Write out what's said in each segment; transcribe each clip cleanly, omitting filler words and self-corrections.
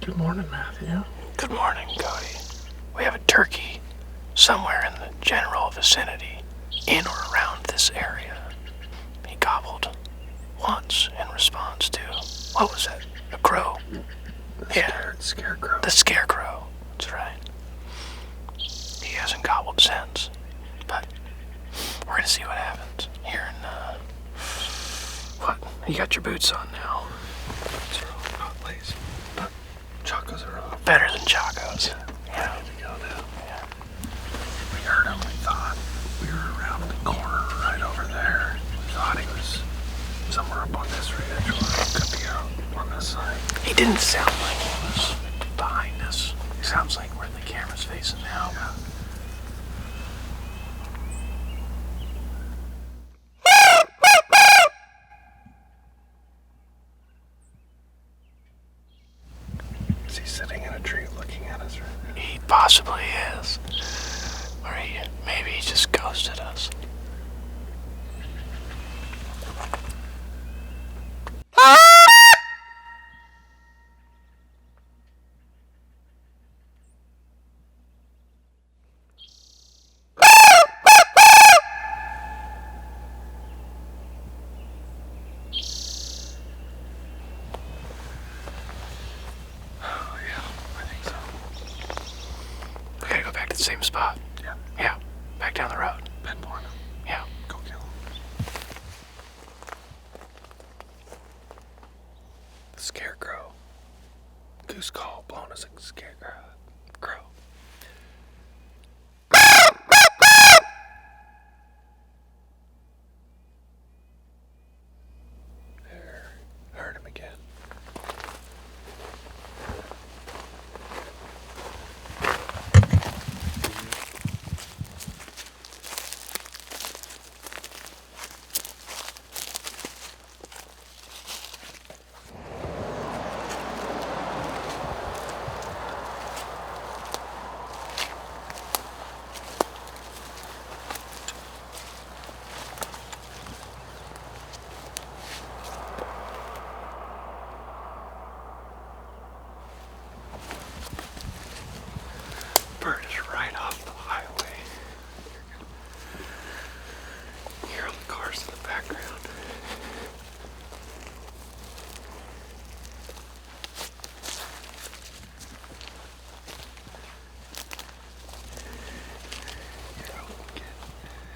Good morning, Matthew. Good morning, Kody. We have a turkey somewhere in the general vicinity, in or around this area. He gobbled once in response to, what was it? A crow? Scarecrow. The scarecrow. That's right. He hasn't gobbled since, but we're gonna see what happens here in, what? You got your boots on now. Boots are not lazy, but chacos are off. Better than chacos. Yeah. Ready to go now. Yeah. We heard him. We thought we were around the corner right over there. We thought he was somewhere up on this ridge, or he could be out on this side. He didn't sound like he was behind us. He sounds like where the camera's facing now. Yeah. Is he sitting in a tree looking at us right now? He possibly is. Or maybe he just ghosted us. We gotta go back to the same spot. Yeah. Yeah, back down the road. Pinpoint him. Yeah. Go kill him. The scarecrow. Goose call blown as a scarecrow. Crow. There. Heard him again. Bird is right off the highway. Hear all the cars in the background.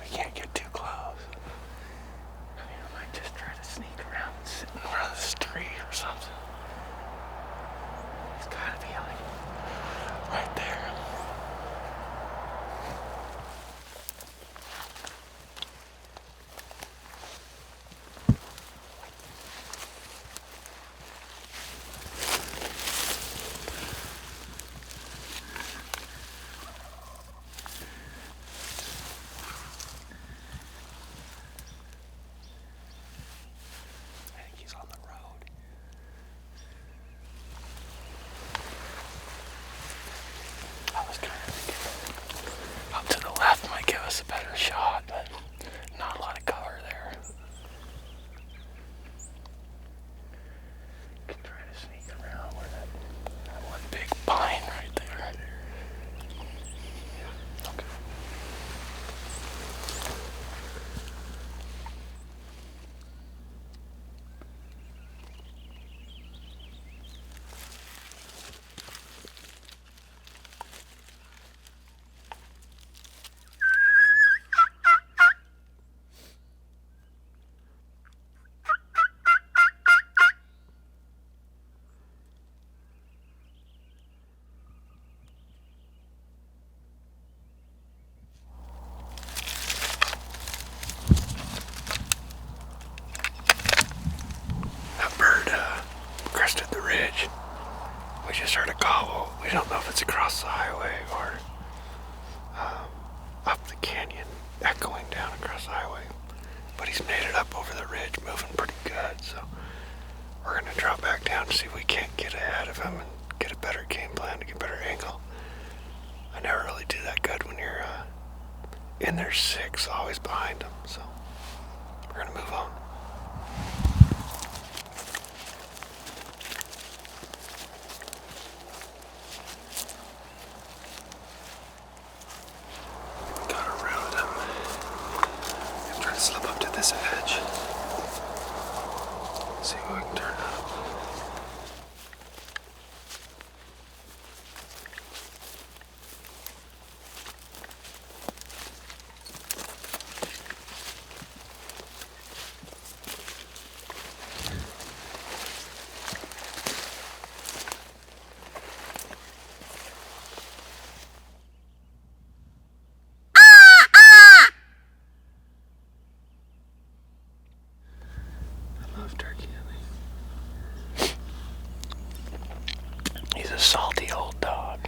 We can't get too close. I mean, I might just try to sneak around and sit in front of this tree or something. It's gotta be like right there. I think he's on the road. I was kind of thinking up to the left might give us a better shot, but not a lot of cover there. Can try to sneak around where that one big pine right there. Yeah. Okay. That bird crested the ridge. We just heard a gobble. We don't know if it's across the highway or up the canyon, echoing down across the highway. But he's made it up over the ridge, moving pretty good. So we're gonna drop back down to see if we can't get ahead of him and get a better game plan to get a better angle. I never really do that good when you're in their six, always behind them. So we're gonna move on. salty old dog.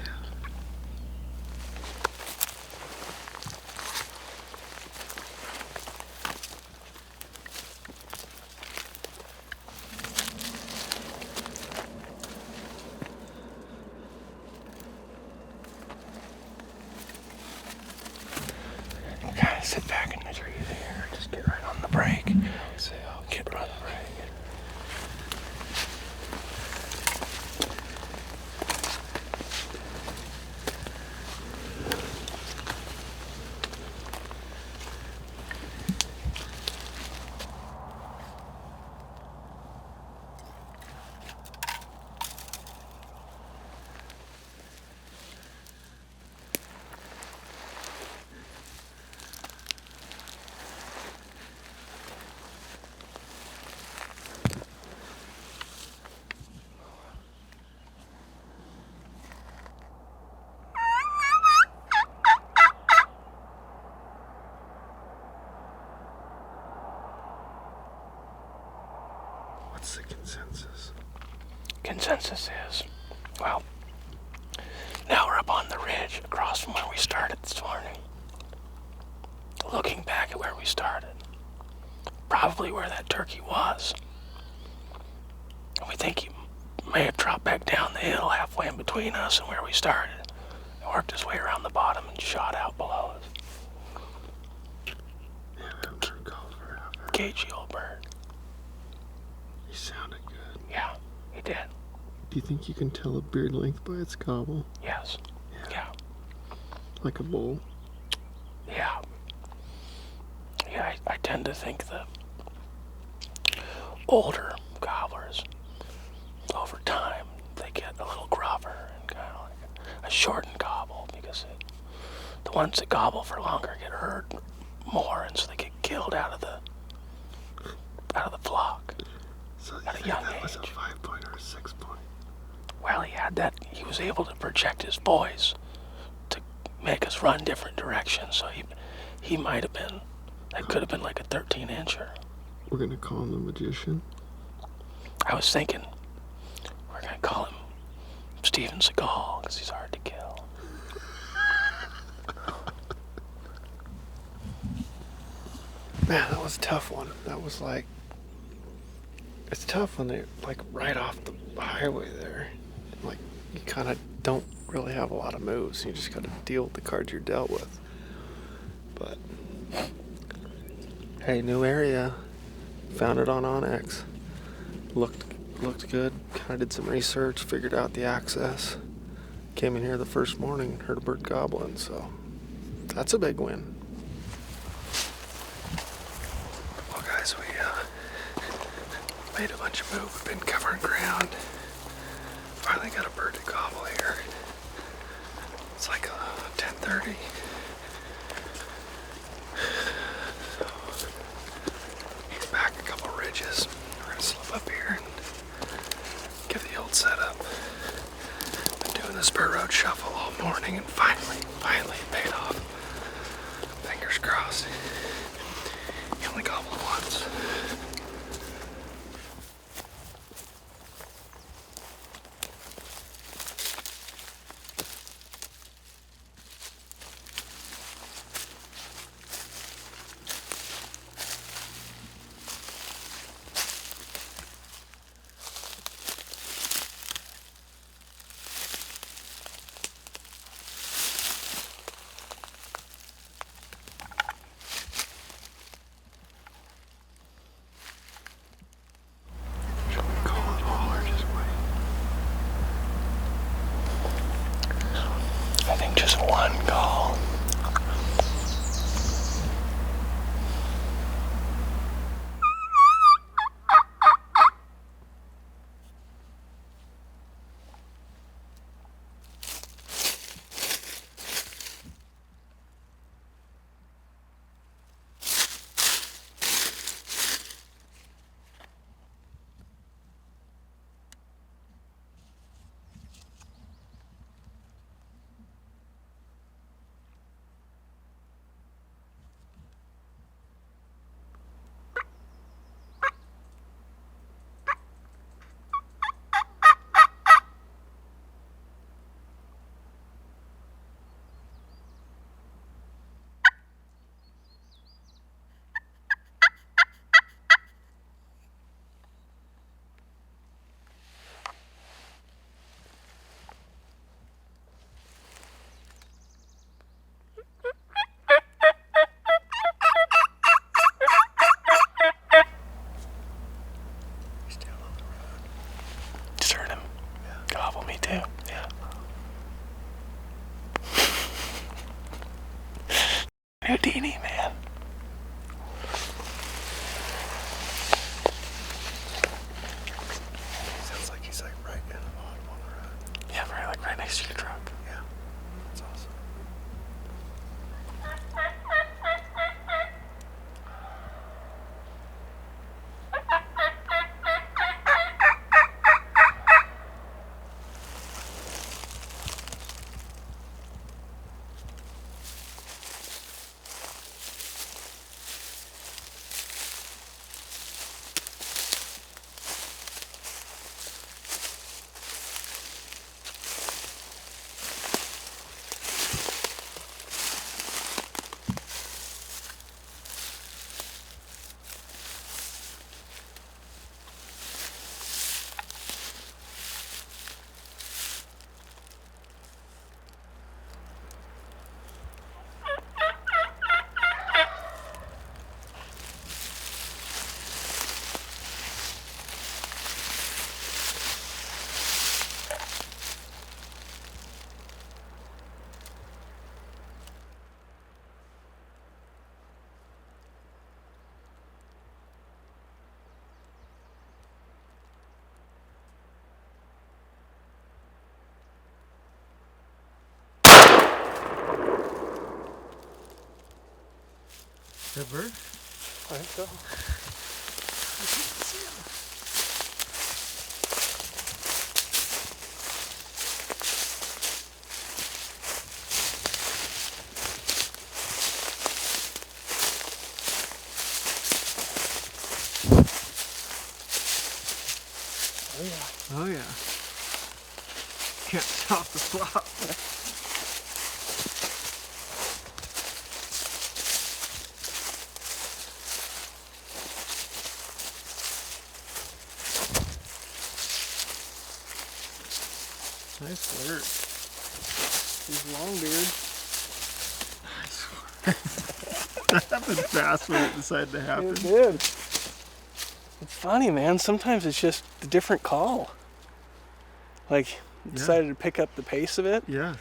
Kind of sit back in the tree there. Just get right on the brake. I would say I'll get right on the brake. What's the consensus? Consensus is, well, now we're up on the ridge across from where we started this morning. Looking back at where we started, probably where that turkey was. And we think he may have dropped back down the hill halfway in between us and where we started, and worked his way around the bottom and shot out below us. Yeah, that bird called forever. Cagey old bird. He sounded good. Yeah, he did. Do you think you can tell a beard length by its gobble? Yes. Yeah. Like a bull? Yeah. Yeah, I tend to think that older gobblers, over time, they get a little gruffer and kind of like a shortened gobble because the ones that gobble for longer get hurt more, and so they get killed out of the flock. So you At a think young that was a age. 5-point or a 6-point? Well, he was able to project his voice to make us run different directions, so he might have been, that could have been like a 13-incher. We're gonna call him the magician? I was thinking we're gonna call him Steven Seagal because he's hard to kill. Man, that was a tough one. That was like, it's tough when they're like right off the highway there. Like, you kind of don't really have a lot of moves. You just got to deal with the cards you're dealt with. But hey, new area. Found it on Onyx. Looked good. Kind of did some research. Figured out the access. Came in here the first morning. Heard a bird gobbling. So that's a big win. Well, guys, we made a bunch of moves. We've been covering ground. Finally got a bird to gobble here. It's like 10:30. He's back a couple ridges. We're gonna slip up here and give the old setup. Been doing the spur road shuffle all morning, and finally it paid off. Fingers crossed. He only gobbled once. I think just one call. gobble, me too. Yeah. Houdini, man. Sounds like he's like right in the bottom on the road. Yeah, right next to your truck. Yeah, that's awesome. That bird? I think so. Oh yeah. Can't stop the flop. Nice work. He's long beard. That happened fast when it decided to happen. It did. It's funny, man. Sometimes it's just a different call. Like, decided to pick up the pace of it. Yeah.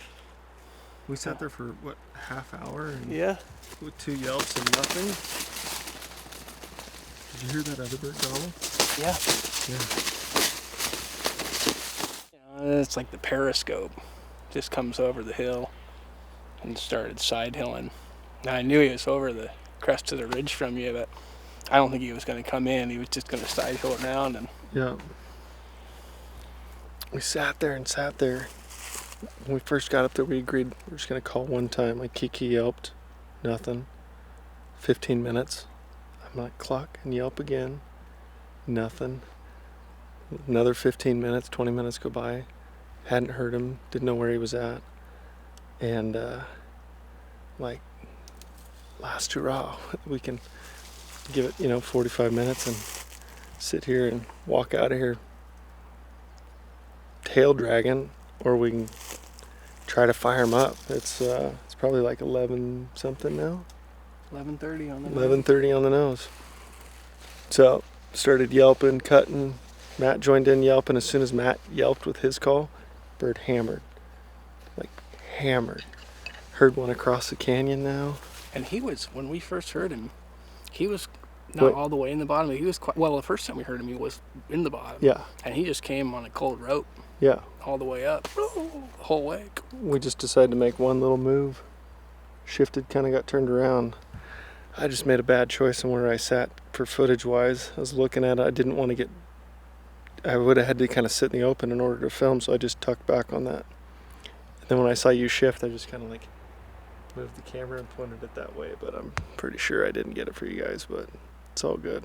We sat there for, what, half hour? And Yeah. with 2 yelps and nothing. Did you hear that other bird gobble? Yeah. Yeah. It's like the periscope. Just comes over the hill and started side hilling. Now, I knew he was over the crest of the ridge from you, but I don't think he was going to come in. He was just going to side hill around. And Yeah. We sat there. When we first got up there, we agreed we were just going to call one time. Like, Kiki yelped. Nothing. 15 minutes. I'm like, cluck, and yelp again. Nothing. Another 15 minutes, 20 minutes go by. Hadn't heard him. Didn't know where he was at. And, like, last hurrah. We can give it, 45 minutes and sit here and walk out of here tail dragging, or we can try to fire him up. It's probably like 11 something now. 11:30 on the 11:30 on the nose. So started yelping, cutting. Matt joined in yelping. As soon as Matt yelped with his call, bird hammered. Like hammered. Heard one across the canyon now. And he was, when we first heard him, he was not all the way in the bottom. He was quite, well, the first time we heard him, he was in the bottom. Yeah. And he just came on a cold rope. Yeah. All the way up. The whole way. We just decided to make one little move. Shifted, kind of got turned around. I just made a bad choice on where I sat for footage wise. I was looking at it. I didn't want to get, I would have had to kind of sit in the open in order to film, so I just tucked back on that. And then when I saw you shift, I just kind of like moved the camera and pointed it that way, but I'm pretty sure I didn't get it for you guys, but it's all good.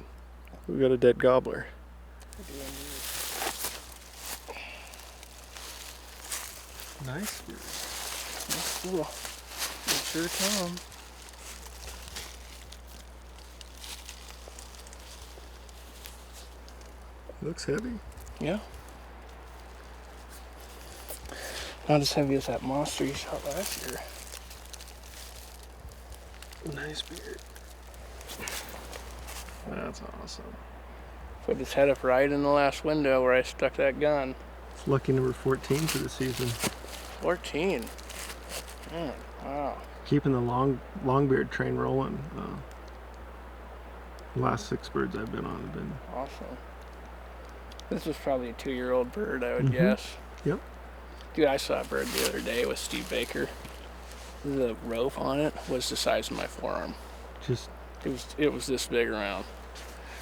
We got a dead gobbler. Nice. That's cool. Make sure to tell him. Looks heavy. Yeah. Not as heavy as that monster you shot last year. Nice beard. That's awesome. Put his head up right in the last window where I stuck that gun. It's lucky number 14 for the season. 14. Wow. Keeping the longbeard train rolling. The last 6 birds I've been on have been Awesome. This was probably a 2-year-old bird, I would guess. Yep. Dude, I saw a bird the other day with Steve Baker. The rope on it was the size of my forearm. Just It was this big around.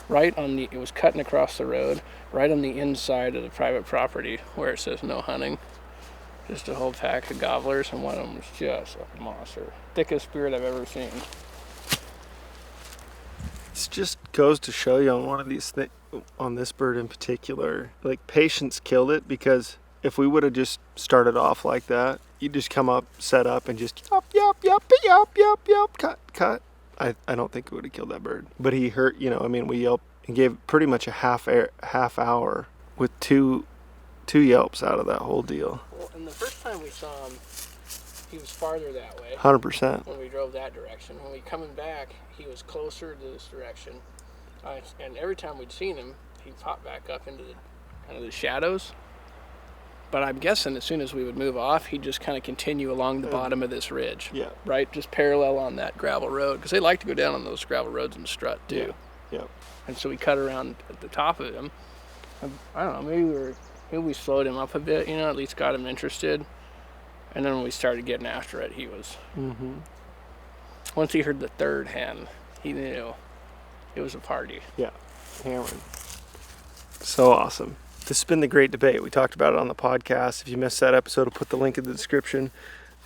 It was cutting across the road, right on the inside of the private property where it says no hunting. Just a whole pack of gobblers, and one of them was just a monster. Thickest bird I've ever seen. it just goes to show you on one of these on this bird in particular, like patience killed it, because if we would have just started off like that, you just come up, set up, and just yup, cut. I don't think it would have killed that bird. But he hurt, we yelped and gave pretty much a half hour with two yelps out of that whole deal. Well, and the first time we saw him, he was farther that way. 100%. When we drove that direction. When we coming back, he was closer to this direction. And every time we'd seen him, he'd pop back up into the shadows. But I'm guessing as soon as we would move off, he'd just kind of continue along the bottom of this ridge. Yeah. Right? Just parallel on that gravel road. Because they like to go down on those gravel roads in Strut, too. Yeah. And so we cut around at the top of him. I don't know, maybe we slowed him up a bit, at least got him interested. And then when we started getting after it, he was... Mm-hmm. Once he heard the third hen, he knew it was a party. Yeah, hammering. So awesome. This has been the great debate. We talked about it on the podcast. If you missed that episode, I'll put the link in the description,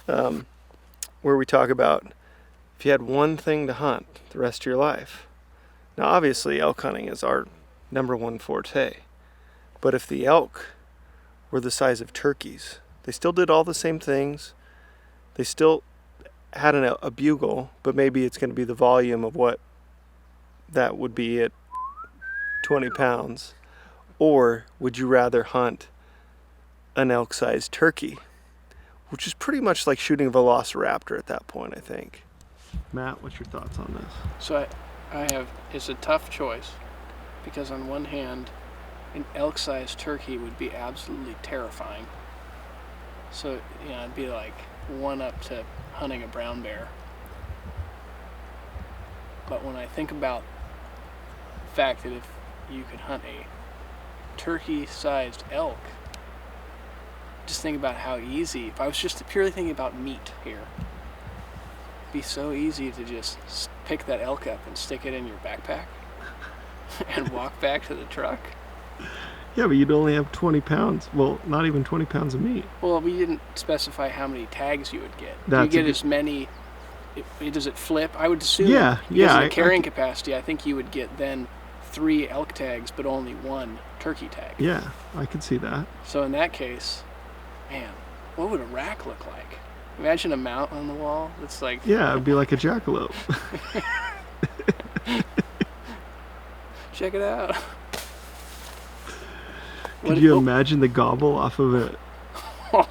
where we talk about if you had one thing to hunt the rest of your life. Now, obviously, elk hunting is our number one forte. But if the elk were the size of turkeys, they still did all the same things. They still had a bugle, but maybe it's going to be the volume of what that would be at 20 pounds. Or would you rather hunt an elk-sized turkey, which is pretty much like shooting a velociraptor at that point, I think. Matt, what's your thoughts on this? So it's a tough choice, because on one hand, an elk-sized turkey would be absolutely terrifying. So, it'd be like one up to hunting a brown bear. But when I think about the fact that if you could hunt a turkey-sized elk, just think about how easy, if I was just purely thinking about meat here, it'd be so easy to just pick that elk up and stick it in your backpack and walk back to the truck. Yeah, but you'd only have 20 pounds. Well, not even 20 pounds of meat. Well, we didn't specify how many tags you would get. That's Do you get as many? Does it flip? I would assume. Yeah. Because of the carrying capacity, I think you would get then 3 elk tags, but only 1 turkey tag. Yeah, I could see that. So in that case, man, what would a rack look like? Imagine a mount on the wall. It's like... Yeah, it'd be like a jackalope. Check it out. Could you imagine the gobble off of a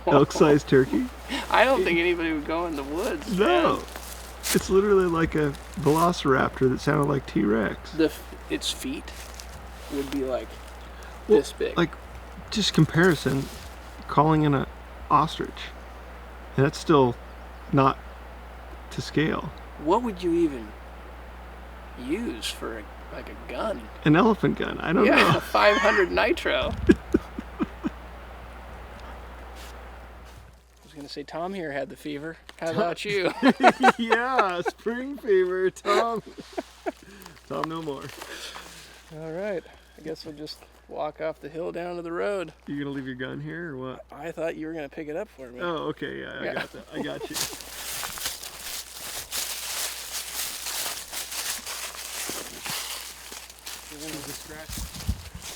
elk-sized turkey? I don't think anybody would go in the woods. No. Man. It's literally like a velociraptor that sounded like T-Rex. Its feet would be like this big. Like, just comparison, calling in an ostrich. And that's still not to scale. What would you even use for a gun? An elephant gun. I don't know. Yeah, 500 nitro. I was going to say, Tom here had the fever. How about you? Yeah, spring fever, Tom. Tom no more. All right. I guess we'll just walk off the hill down to the road. You going to leave your gun here or what? I thought you were going to pick it up for me. Oh, okay. Yeah, I got that. I got you.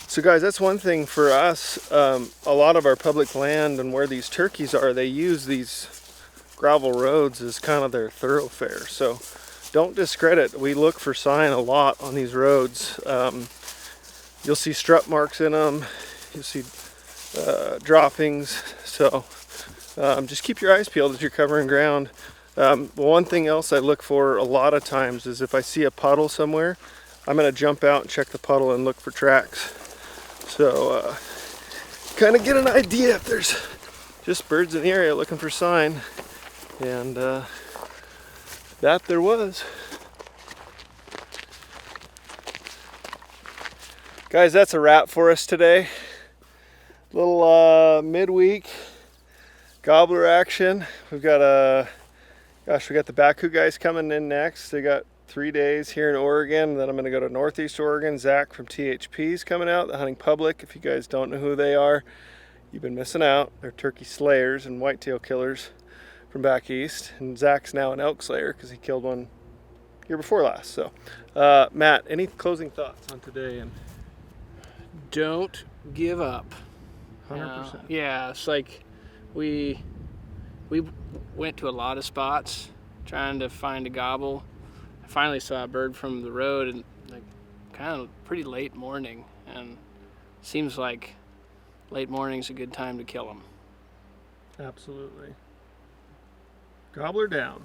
So guys, that's one thing for us. A lot of our public land and where these turkeys are, they use these gravel roads as kind of their thoroughfare. So don't discredit. We look for sign a lot on these roads. You'll see strut marks in them. You'll see droppings. So just keep your eyes peeled as you're covering ground. One thing else I look for a lot of times is if I see a puddle somewhere, I'm going to jump out and check the puddle and look for tracks. So kind of get an idea if there's just birds in the area looking for sign. And that there was. Guys, that's a wrap for us today. Little midweek gobbler action. We've got we got the Baku guys coming in next. They got 3 days here in Oregon, and then I'm going to go to Northeast Oregon. Zach from THP's coming out, the Hunting Public. If you guys don't know who they are, you've been missing out. They're turkey slayers and whitetail killers from back east. And Zach's now an elk slayer because he killed one year before last. So, Matt, any closing thoughts on today? And don't give up. 100%. Yeah, it's like we went to a lot of spots trying to find a gobble. I finally saw a bird from the road and like kind of pretty late morning, and seems like late morning's a good time to kill them. Absolutely. Gobbler down.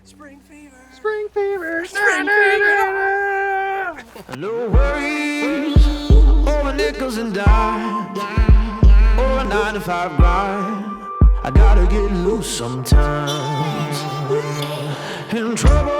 Spring fever. Spring fever. Spring fever. No worries over nickels and dimes or a 9-to-5 grind. I gotta get loose sometimes. In trouble